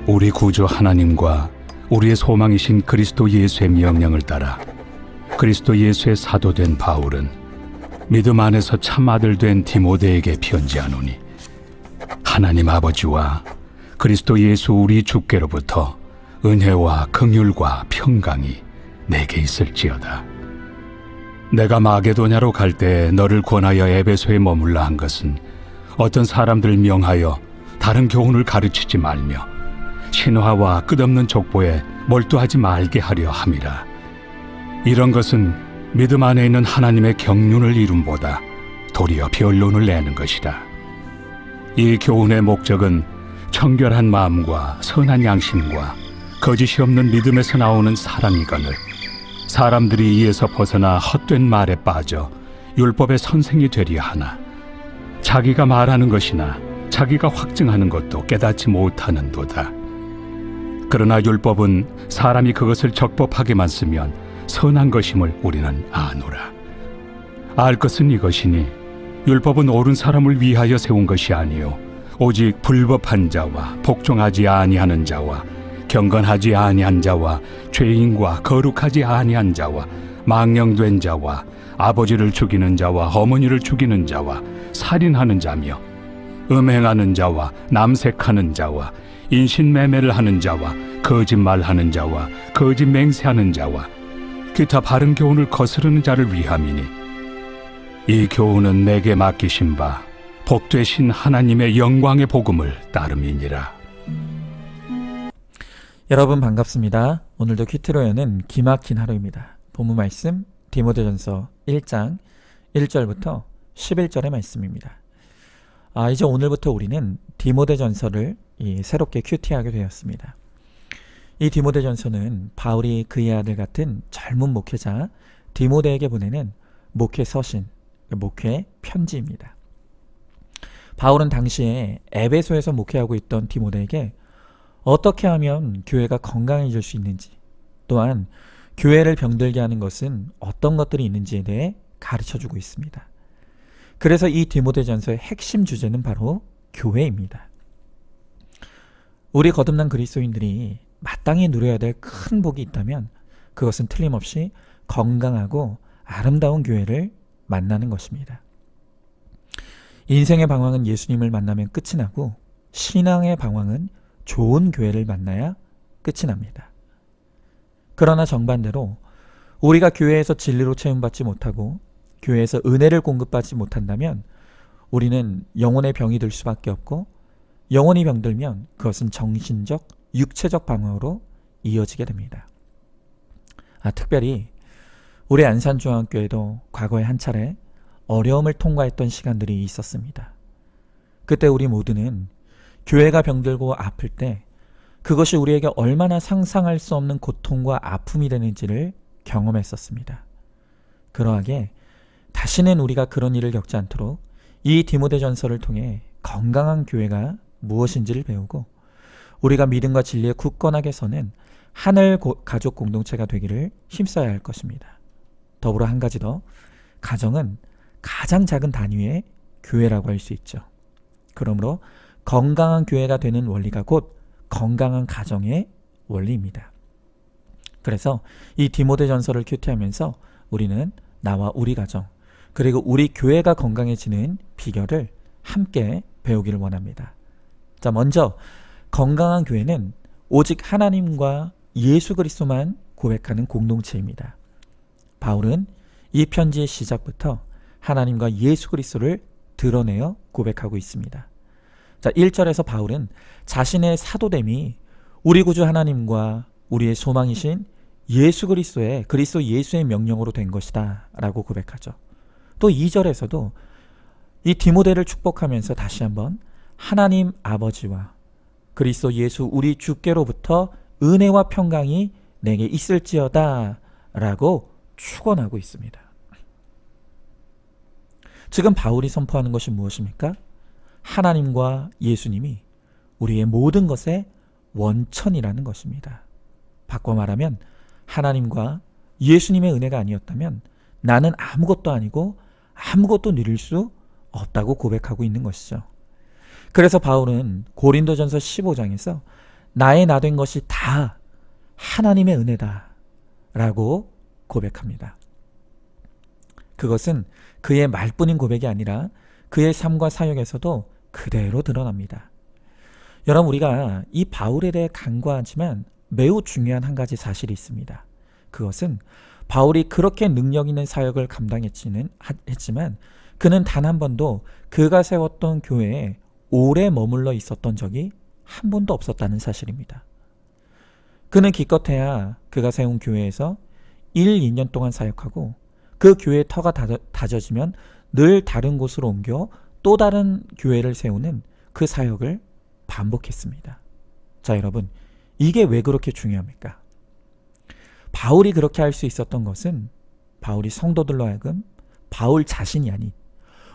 우리 구주 하나님과 우리의 소망이신 그리스도 예수의 명령을 따라 그리스도 예수의 사도된 바울은 믿음 안에서 참 아들 된 디모데에게 편지하노니, 하나님 아버지와 그리스도 예수 우리 주께로부터 은혜와 긍휼과 평강이 내게 있을지어다. 내가 마게도냐로 갈 때 너를 권하여 에베소에 머물라 한 것은 어떤 사람들 명하여 다른 교훈을 가르치지 말며 신화와 끝없는 족보에 몰두하지 말게 하려 함이라. 이런 것은 믿음 안에 있는 하나님의 경륜을 이룸보다 도리어 변론을 내는 것이다. 이 교훈의 목적은 청결한 마음과 선한 양심과 거짓이 없는 믿음에서 나오는 사랑이거늘 사람들이 이에서 벗어나 헛된 말에 빠져 율법의 선생이 되려 하나, 자기가 말하는 것이나 자기가 확증하는 것도 깨닫지 못하는도다. 그러나 율법은 사람이 그것을 적법하게만 쓰면 선한 것임을 우리는 아노라. 알 것은 이것이니 율법은 옳은 사람을 위하여 세운 것이 아니요 오직 불법한 자와 복종하지 아니하는 자와 경건하지 아니한 자와 죄인과 거룩하지 아니한 자와 망령된 자와 아버지를 죽이는 자와 어머니를 죽이는 자와 살인하는 자며 음행하는 자와 남색하는 자와 인신매매를 하는 자와 거짓말하는 자와 거짓 맹세하는 자와 기타 바른 교훈을 거스르는 자를 위함이니, 이 교훈은 내게 맡기신 바 복되신 하나님의 영광의 복음을 따름이니라. 여러분 반갑습니다. 오늘도 퀴트로여는 기막힌 하루입니다. 본문 말씀 디모데전서 1장 1절부터 11절의 말씀입니다. 이제 오늘부터 우리는 디모데전서를 새롭게 큐티하게 되었습니다. 이 디모데전서는 바울이 그의 아들 같은 젊은 목회자 디모데에게 보내는 목회 서신, 목회 편지입니다. 바울은 당시에 에베소에서 목회하고 있던 디모데에게 어떻게 하면 교회가 건강해질 수 있는지, 또한 교회를 병들게 하는 것은 어떤 것들이 있는지에 대해 가르쳐주고 있습니다. 그래서 이 디모데전서의 핵심 주제는 바로 교회입니다. 우리 거듭난 그리스도인들이 마땅히 누려야 될 큰 복이 있다면 그것은 틀림없이 건강하고 아름다운 교회를 만나는 것입니다. 인생의 방황은 예수님을 만나면 끝이 나고, 신앙의 방황은 좋은 교회를 만나야 끝이 납니다. 그러나 정반대로 우리가 교회에서 진리로 체험받지 못하고 교회에서 은혜를 공급받지 못한다면 우리는 영혼의 병이 들 수밖에 없고, 영혼이 병들면 그것은 정신적, 육체적 방황으로 이어지게 됩니다. 특별히 우리 안산중앙교회도 과거에 한 차례 어려움을 통과했던 시간들이 있었습니다. 그때 우리 모두는 교회가 병들고 아플 때 그것이 우리에게 얼마나 상상할 수 없는 고통과 아픔이 되는지를 경험했었습니다. 그러하게 다시는 우리가 그런 일을 겪지 않도록 이 디모데전서를 통해 건강한 교회가 무엇인지를 배우고, 우리가 믿음과 진리에 굳건하게 서는 하늘 가족 공동체가 되기를 힘써야 할 것입니다. 더불어 한 가지 더, 가정은 가장 작은 단위의 교회라고 할 수 있죠. 그러므로 건강한 교회가 되는 원리가 곧 건강한 가정의 원리입니다. 그래서 이 디모데전서를 큐티하면서 우리는 나와 우리 가정, 그리고 우리 교회가 건강해지는 비결을 함께 배우기를 원합니다. 자, 먼저 건강한 교회는 오직 하나님과 예수 그리스도만 고백하는 공동체입니다. 바울은 이 편지의 시작부터 하나님과 예수 그리스도를 드러내어 고백하고 있습니다. 자, 1절에서 바울은 자신의 사도됨이 우리 구주 하나님과 우리의 소망이신 예수 그리스도의 그리스도 예수의 명령으로 된 것이다 라고 고백하죠. 또 2절에서도 이 디모데를 축복하면서 다시 한번 하나님 아버지와 그리스도 예수 우리 주께로부터 은혜와 평강이 내게 있을지어다 라고 축원하고 있습니다. 지금 바울이 선포하는 것이 무엇입니까? 하나님과 예수님이 우리의 모든 것의 원천이라는 것입니다. 바꿔 말하면 하나님과 예수님의 은혜가 아니었다면 나는 아무것도 아니고 아무것도 누릴 수 없다고 고백하고 있는 것이죠. 그래서 바울은 고린도전서 15장에서 나의 나 된 것이 다 하나님의 은혜다 라고 고백합니다. 그것은 그의 말뿐인 고백이 아니라 그의 삶과 사역에서도 그대로 드러납니다. 여러분, 우리가 이 바울에 대해 간과하지만 매우 중요한 한 가지 사실이 있습니다. 그것은 바울이 그렇게 능력 있는 사역을 했지만 그는 단 한 번도 그가 세웠던 교회에 오래 머물러 있었던 적이 한 번도 없었다는 사실입니다. 그는 기껏해야 그가 세운 교회에서 1, 2년 동안 사역하고 그 교회의 터가 다져지면 늘 다른 곳으로 옮겨 또 다른 교회를 세우는 그 사역을 반복했습니다. 자, 여러분, 이게 왜 그렇게 중요합니까? 바울이 그렇게 할 수 있었던 것은 바울이 성도들로 하여금 바울 자신이 아닌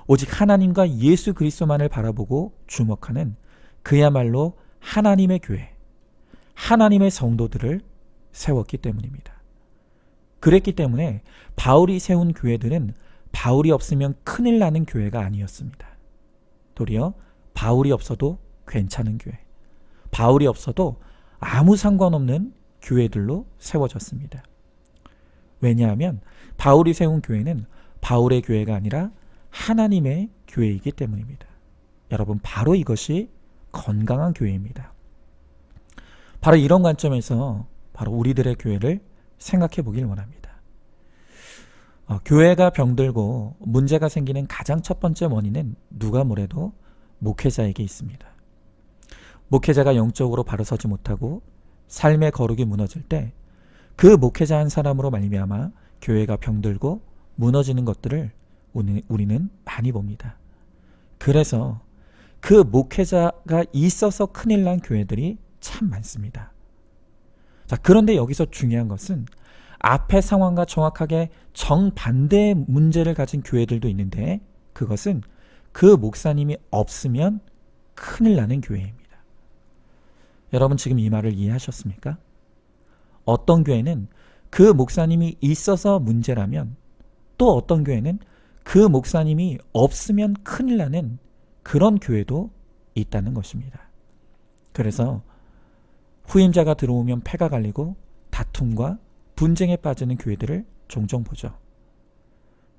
오직 하나님과 예수 그리스도만을 바라보고 주목하는 그야말로 하나님의 교회, 하나님의 성도들을 세웠기 때문입니다. 그랬기 때문에 바울이 세운 교회들은 바울이 없으면 큰일 나는 교회가 아니었습니다. 도리어 바울이 없어도 괜찮은 교회, 바울이 없어도 아무 상관없는 교회들로 세워졌습니다. 왜냐하면 바울이 세운 교회는 바울의 교회가 아니라 하나님의 교회이기 때문입니다. 여러분, 바로 이것이 건강한 교회입니다. 바로 이런 관점에서 바로 우리들의 교회를 생각해 보길 원합니다. 교회가 병들고 문제가 생기는 가장 첫 번째 원인은 누가 뭐래도 목회자에게 있습니다. 목회자가 영적으로 바로 서지 못하고 삶의 거룩이 무너질 때 그 목회자 한 사람으로 말미암아 교회가 병들고 무너지는 것들을 우리는 많이 봅니다. 그래서 그 목회자가 있어서 큰일 난 교회들이 참 많습니다. 자, 그런데 여기서 중요한 것은 앞의 상황과 정확하게 정반대의 문제를 가진 교회들도 있는데 그것은 그 목사님이 없으면 큰일 나는 교회입니다. 여러분, 지금 이 말을 이해하셨습니까? 어떤 교회는 그 목사님이 있어서 문제라면 또 어떤 교회는 그 목사님이 없으면 큰일 나는 그런 교회도 있다는 것입니다. 그래서 후임자가 들어오면 패가 갈리고 다툼과 분쟁에 빠지는 교회들을 종종 보죠.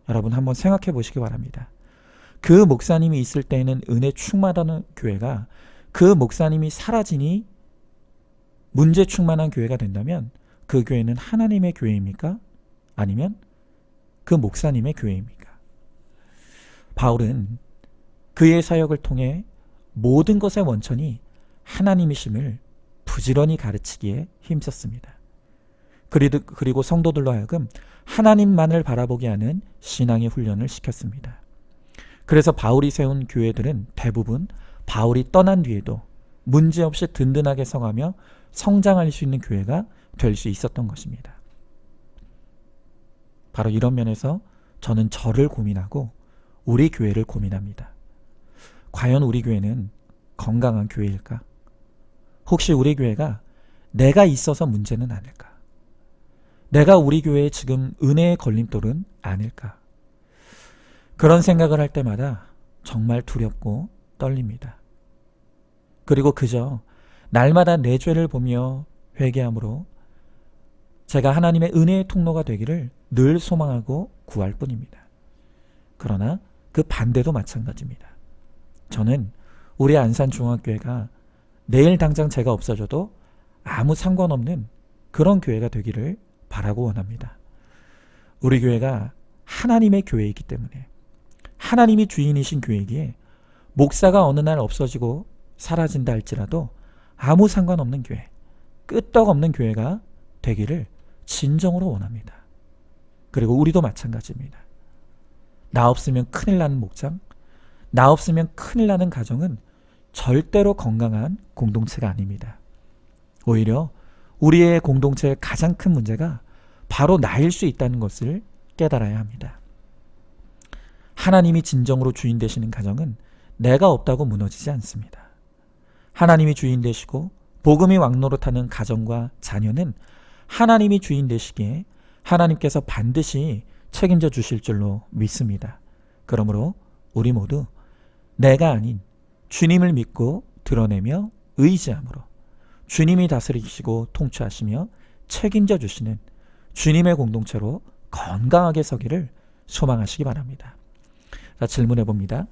여러분, 한번 생각해 보시기 바랍니다. 그 목사님이 있을 때에는 은혜 충만하는 교회가 그 목사님이 사라지니 문제 충만한 교회가 된다면 그 교회는 하나님의 교회입니까? 아니면 그 목사님의 교회입니까? 바울은 그의 사역을 통해 모든 것의 원천이 하나님이심을 부지런히 가르치기에 힘썼습니다. 그리고 성도들로 하여금 하나님만을 바라보게 하는 신앙의 훈련을 시켰습니다. 그래서 바울이 세운 교회들은 대부분 바울이 떠난 뒤에도 문제없이 든든하게 성하며 성장할 수 있는 교회가 될 수 있었던 것입니다. 바로 이런 면에서 저는 저를 고민하고 우리 교회를 고민합니다. 과연 우리 교회는 건강한 교회일까? 혹시 우리 교회가 내가 있어서 문제는 아닐까? 내가 우리 교회에 지금 은혜의 걸림돌은 아닐까? 그런 생각을 할 때마다 정말 두렵고 떨립니다. 그리고 그저 날마다 내 죄를 보며 회개함으로 제가 하나님의 은혜의 통로가 되기를 늘 소망하고 구할 뿐입니다. 그러나 그 반대도 마찬가지입니다. 저는 우리 안산중앙교회가 내일 당장 제가 없어져도 아무 상관없는 그런 교회가 되기를 바라고 원합니다. 우리 교회가 하나님의 교회이기 때문에 하나님이 주인이신 교회이기에 목사가 어느 날 없어지고 사라진다 할지라도 아무 상관없는 교회, 끄떡없는 교회가 되기를 진정으로 원합니다. 그리고 우리도 마찬가지입니다. 나 없으면 큰일 나는 목장, 나 없으면 큰일 나는 가정은 절대로 건강한 공동체가 아닙니다. 오히려 우리의 공동체의 가장 큰 문제가 바로 나일 수 있다는 것을 깨달아야 합니다. 하나님이 진정으로 주인 되시는 가정은 내가 없다고 무너지지 않습니다. 하나님이 주인 되시고 복음이 왕노릇하는 가정과 자녀는 하나님이 주인 되시기에 하나님께서 반드시 책임져 주실 줄로 믿습니다. 그러므로 우리 모두 내가 아닌 주님을 믿고 드러내며 의지함으로 주님이 다스리시고 통치하시며 책임져 주시는 주님의 공동체로 건강하게 서기를 소망하시기 바랍니다. 자, 질문해 봅니다.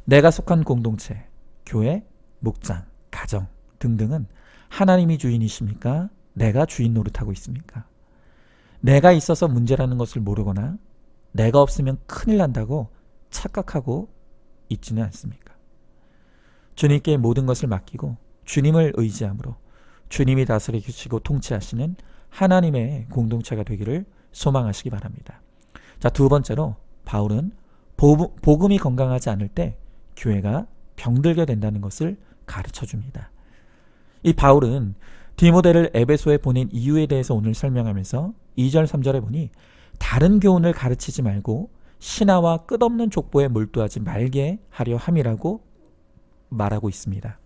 내가 속한 공동체, 교회, 목장, 가정 등등은 하나님이 주인이십니까? 내가 주인 노릇하고 있습니까? 내가 있어서 문제라는 것을 모르거나 내가 없으면 큰일 난다고 착각하고 있지는 않습니까? 주님께 모든 것을 맡기고 주님을 의지함으로 주님이 다스리시고 통치하시는 하나님의 공동체가 되기를 소망하시기 바랍니다. 자, 두 번째로 바울은 복음이 건강하지 않을 때 교회가 병들게 된다는 것을 가르쳐 줍니다. 이 바울은 디모데를 에베소에 보낸 이유에 대해서 오늘 설명하면서 2절 3절에 보니 다른 교훈을 가르치지 말고 신하와 끝없는 족보에 몰두하지 말게 하려 함이라고 말하고 있습니다.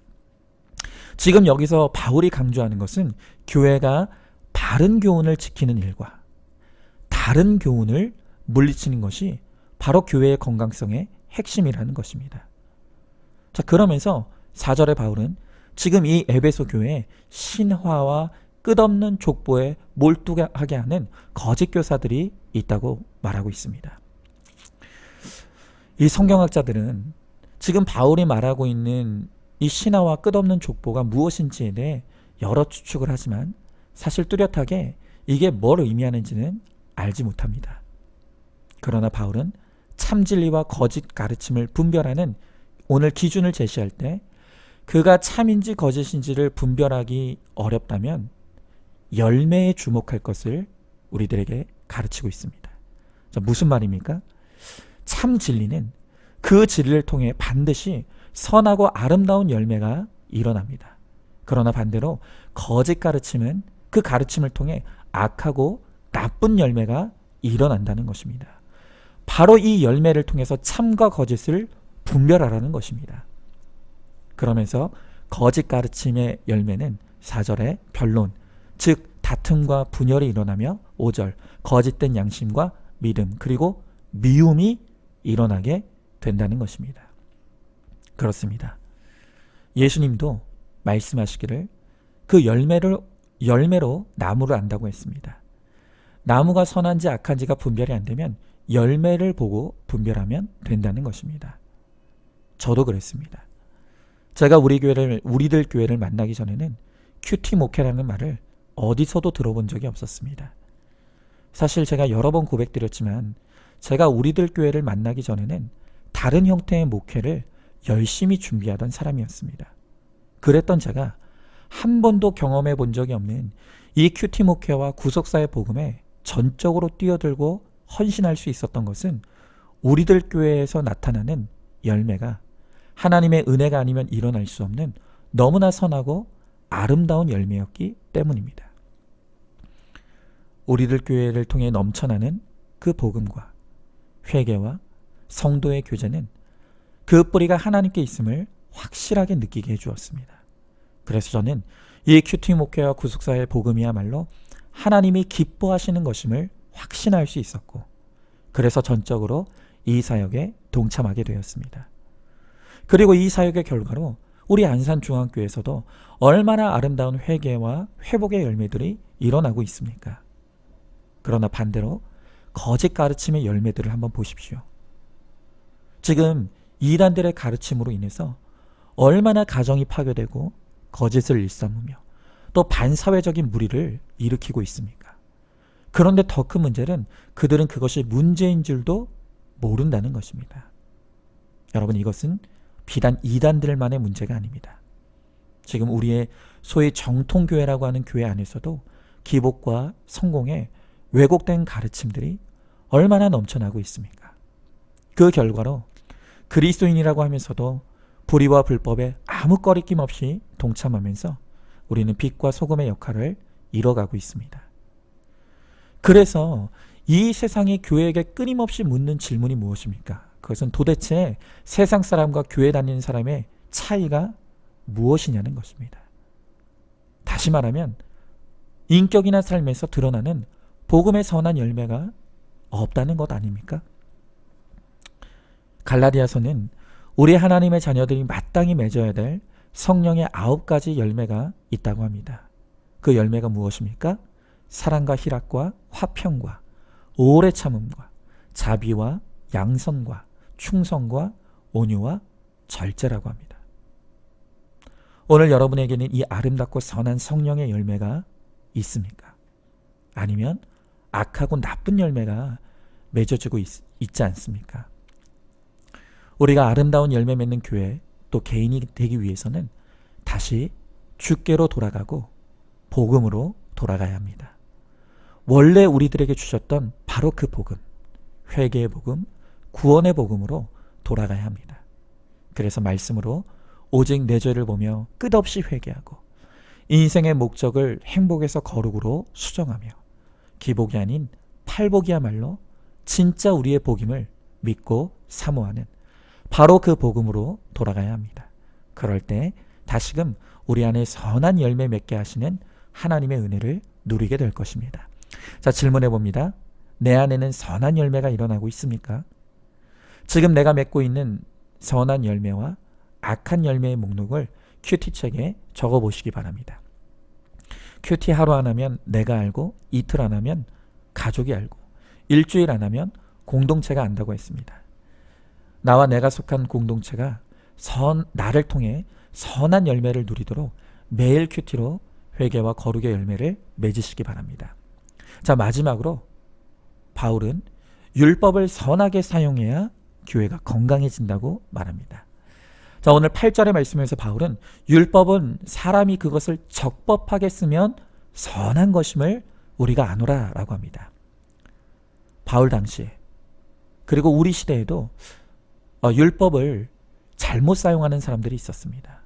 지금 여기서 바울이 강조하는 것은 교회가 바른 교훈을 지키는 일과 다른 교훈을 물리치는 것이 바로 교회의 건강성의 핵심이라는 것입니다. 자, 그러면서 4절의 바울은 지금 이 에베소 교회에 신화와 끝없는 족보에 몰두하게 하는 거짓 교사들이 있다고 말하고 있습니다. 이 성경학자들은 지금 바울이 말하고 있는 이 신화와 끝없는 족보가 무엇인지에 대해 여러 추측을 하지만 사실 뚜렷하게 이게 뭘 의미하는지는 알지 못합니다. 그러나 바울은 참진리와 거짓 가르침을 분별하는 오늘 기준을 제시할 때 그가 참인지 거짓인지를 분별하기 어렵다면 열매에 주목할 것을 우리들에게 가르치고 있습니다. 자, 무슨 말입니까? 참 진리는 그 진리를 통해 반드시 선하고 아름다운 열매가 일어납니다. 그러나 반대로 거짓 가르침은 그 가르침을 통해 악하고 나쁜 열매가 일어난다는 것입니다. 바로 이 열매를 통해서 참과 거짓을 분별하라는 것입니다. 그러면서 거짓 가르침의 열매는 4절의 변론, 즉 다툼과 분열이 일어나며 5절 거짓된 양심과 믿음 그리고 미움이 일어나게 된다는 것입니다. 그렇습니다. 예수님도 말씀하시기를 그 열매로 나무를 안다고 했습니다. 나무가 선한지 악한지가 분별이 안 되면 열매를 보고 분별하면 된다는 것입니다. 저도 그랬습니다. 제가 우리들 교회를 만나기 전에는 큐티 목회라는 말을 어디서도 들어본 적이 없었습니다. 사실 제가 여러 번 고백드렸지만 제가 우리들 교회를 만나기 전에는 다른 형태의 목회를 열심히 준비하던 사람이었습니다. 그랬던 제가 한 번도 경험해 본 적이 없는 이 큐티 목회와 구속사의 복음에 전적으로 뛰어들고 헌신할 수 있었던 것은 우리들 교회에서 나타나는 열매가 하나님의 은혜가 아니면 일어날 수 없는 너무나 선하고 아름다운 열매였기 때문입니다. 우리들 교회를 통해 넘쳐나는 그 복음과 회개와 성도의 교제는 그 뿌리가 하나님께 있음을 확실하게 느끼게 해주었습니다. 그래서 저는 이 큐티 목회와 구속사의 복음이야말로 하나님이 기뻐하시는 것임을 확신할 수 있었고 그래서 전적으로 이 사역에 동참하게 되었습니다. 그리고 이 사역의 결과로 우리 안산중앙교회에서도 얼마나 아름다운 회개와 회복의 열매들이 일어나고 있습니까? 그러나 반대로 거짓 가르침의 열매들을 한번 보십시오. 지금 이단들의 가르침으로 인해서 얼마나 가정이 파괴되고 거짓을 일삼으며 또 반사회적인 무리를 일으키고 있습니까? 그런데 더 큰 문제는 그들은 그것이 문제인 줄도 모른다는 것입니다. 여러분, 이것은 비단 이단들만의 문제가 아닙니다. 지금 우리의 소위 정통교회라고 하는 교회 안에서도 기복과 성공의 왜곡된 가르침들이 얼마나 넘쳐나고 있습니까? 그 결과로 그리스도인이라고 하면서도 불의와 불법에 아무 꺼리낌 없이 동참하면서 우리는 빛과 소금의 역할을 이뤄가고 있습니다. 그래서 이 세상의 교회에게 끊임없이 묻는 질문이 무엇입니까? 그것은 도대체 세상 사람과 교회 다니는 사람의 차이가 무엇이냐는 것입니다. 다시 말하면 인격이나 삶에서 드러나는 복음의 선한 열매가 없다는 것 아닙니까? 갈라디아서는 우리 하나님의 자녀들이 마땅히 맺어야 될 성령의 9가지 열매가 있다고 합니다. 그 열매가 무엇입니까? 사랑과 희락과 화평과 오래 참음과 자비와 양선과 충성과 온유와 절제라고 합니다. 오늘 여러분에게는 이 아름답고 선한 성령의 열매가 있습니까? 아니면 악하고 나쁜 열매가 맺어지고 있지 않습니까? 우리가 아름다운 열매 맺는 교회 또 개인이 되기 위해서는 다시 주께로 돌아가고 복음으로 돌아가야 합니다. 원래 우리들에게 주셨던 바로 그 복음, 회개의 복음, 구원의 복음으로 돌아가야 합니다. 그래서 말씀으로 오직 내 죄를 보며 끝없이 회개하고 인생의 목적을 행복에서 거룩으로 수정하며 기복이 아닌 팔복이야말로 진짜 우리의 복임을 믿고 사모하는 바로 그 복음으로 돌아가야 합니다. 그럴 때 다시금 우리 안에 선한 열매 맺게 하시는 하나님의 은혜를 누리게 될 것입니다. 자, 질문해 봅니다. 내 안에는 선한 열매가 일어나고 있습니까? 지금 내가 맺고 있는 선한 열매와 악한 열매의 목록을 큐티책에 적어 보시기 바랍니다. 큐티 하루 안 하면 내가 알고, 이틀 안 하면 가족이 알고, 일주일 안 하면 공동체가 안다고 했습니다. 나와 내가 속한 공동체가 나를 통해 선한 열매를 누리도록 매일 큐티로 회개와 거룩의 열매를 맺으시기 바랍니다. 자, 마지막으로 바울은 율법을 선하게 사용해야 교회가 건강해진다고 말합니다. 자, 오늘 8절의 말씀에서 바울은 율법은 사람이 그것을 적법하게 쓰면 선한 것임을 우리가 아노라 라고 합니다. 바울 당시에 그리고 우리 시대에도 율법을 잘못 사용하는 사람들이 있었습니다.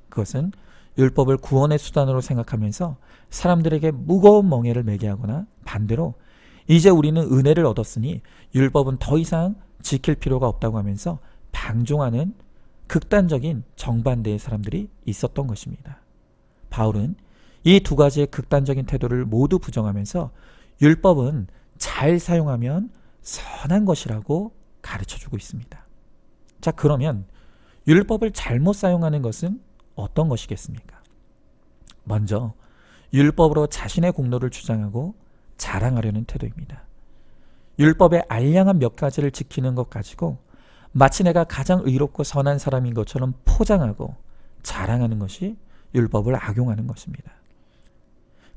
그것은 율법을 구원의 수단으로 생각하면서 사람들에게 무거운 멍에를 매게 하거나 반대로 이제 우리는 은혜를 얻었으니 율법은 더 이상 지킬 필요가 없다고 하면서 방종하는 극단적인 정반대의 사람들이 있었던 것입니다. 바울은 이 두 가지의 극단적인 태도를 모두 부정하면서 율법은 잘 사용하면 선한 것이라고 가르쳐주고 있습니다. 자, 그러면 율법을 잘못 사용하는 것은 어떤 것이겠습니까? 먼저 율법으로 자신의 공로를 주장하고 자랑하려는 태도입니다. 율법의 알량한 몇 가지를 지키는 것 가지고 마치 내가 가장 의롭고 선한 사람인 것처럼 포장하고 자랑하는 것이 율법을 악용하는 것입니다.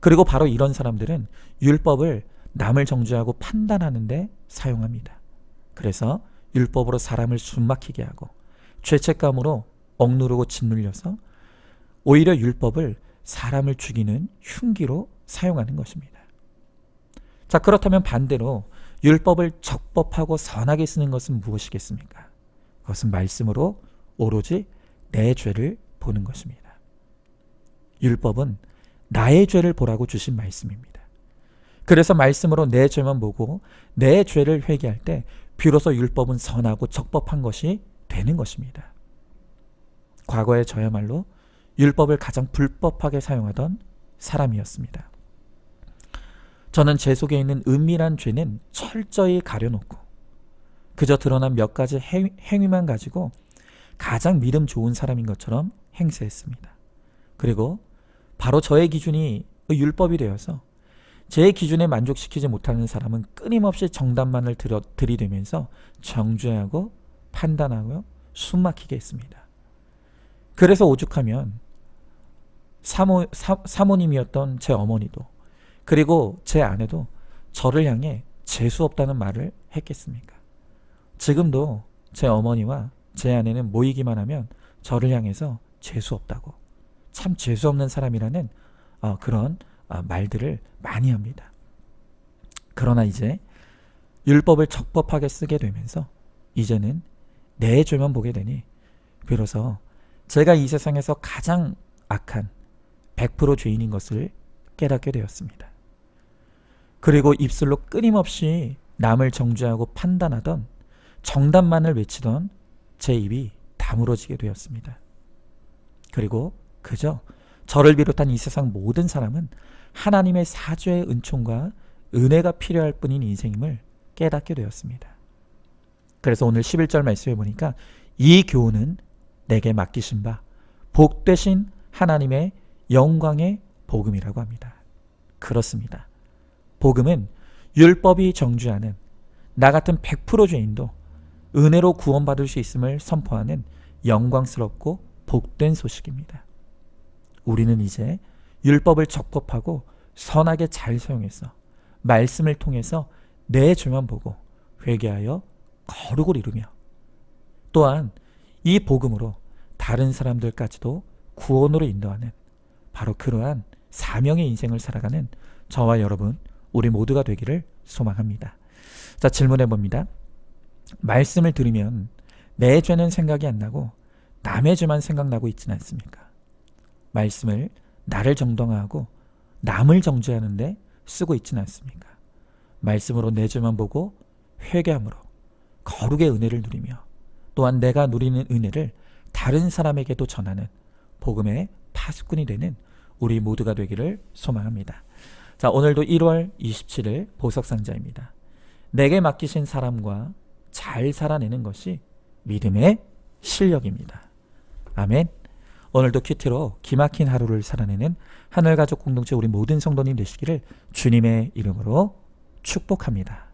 그리고 바로 이런 사람들은 율법을 남을 정죄하고 판단하는 데 사용합니다. 그래서 율법으로 사람을 숨막히게 하고 죄책감으로 억누르고 짓눌려서 오히려 율법을 사람을 죽이는 흉기로 사용하는 것입니다. 자, 그렇다면 반대로 율법을 적법하고 선하게 쓰는 것은 무엇이겠습니까? 그것은 말씀으로 오로지 내 죄를 보는 것입니다. 율법은 나의 죄를 보라고 주신 말씀입니다. 그래서 말씀으로 내 죄만 보고 내 죄를 회개할 때 비로소 율법은 선하고 적법한 것이 되는 것입니다. 과거에 저야말로 율법을 가장 불법하게 사용하던 사람이었습니다. 저는 제 속에 있는 은밀한 죄는 철저히 가려놓고 그저 드러난 몇 가지 행위만 가지고 가장 믿음 좋은 사람인 것처럼 행세했습니다. 그리고 바로 저의 기준이 율법이 되어서 제 기준에 만족시키지 못하는 사람은 끊임없이 정답만을 들이대면서 정죄하고 판단하고 숨막히게 했습니다. 그래서 오죽하면 사모님이었던 제 어머니도 그리고 제 아내도 저를 향해 재수 없다는 말을 했겠습니까? 지금도 제 어머니와 제 아내는 모이기만 하면 저를 향해서 재수 없다고 참 재수 없는 사람이라는 그런 말들을 많이 합니다. 그러나 이제 율법을 적법하게 쓰게 되면서 이제는 내 죄만 보게 되니 비로소 제가 이 세상에서 가장 악한 100% 죄인인 것을 깨닫게 되었습니다. 그리고 입술로 끊임없이 남을 정죄하고 판단하던 정답만을 외치던 제 입이 다물어지게 되었습니다. 그리고 그저 저를 비롯한 이 세상 모든 사람은 하나님의 사죄의 은총과 은혜가 필요할 뿐인 인생임을 깨닫게 되었습니다. 그래서 오늘 11절 말씀해 보니까 이 교훈은 내게 맡기신 바 복되신 하나님의 영광의 복음이라고 합니다. 그렇습니다. 복음은 율법이 정죄하는 나 같은 100% 죄인도 은혜로 구원받을 수 있음을 선포하는 영광스럽고 복된 소식입니다. 우리는 이제 율법을 적법하고 선하게 잘 사용해서 말씀을 통해서 내 죄만 보고 회개하여 거룩을 이루며 또한 이 복음으로 다른 사람들까지도 구원으로 인도하는 바로 그러한 사명의 인생을 살아가는 저와 여러분 우리 모두가 되기를 소망합니다. 자, 질문해 봅니다. 말씀을 들으면 내 죄는 생각이 안 나고 남의 죄만 생각나고 있지는 않습니까? 말씀을 나를 정당화하고 남을 정죄하는데 쓰고 있지는 않습니까? 말씀으로 내 죄만 보고 회개함으로 거룩의 은혜를 누리며 또한 내가 누리는 은혜를 다른 사람에게도 전하는 복음의 파수꾼이 되는 우리 모두가 되기를 소망합니다. 자, 오늘도 1월 27일 보석상자입니다. 내게 맡기신 사람과 잘 살아내는 것이 믿음의 실력입니다. 아멘. 오늘도 큐티로 기막힌 하루를 살아내는 하늘가족 공동체 우리 모든 성도님 되시기를 주님의 이름으로 축복합니다.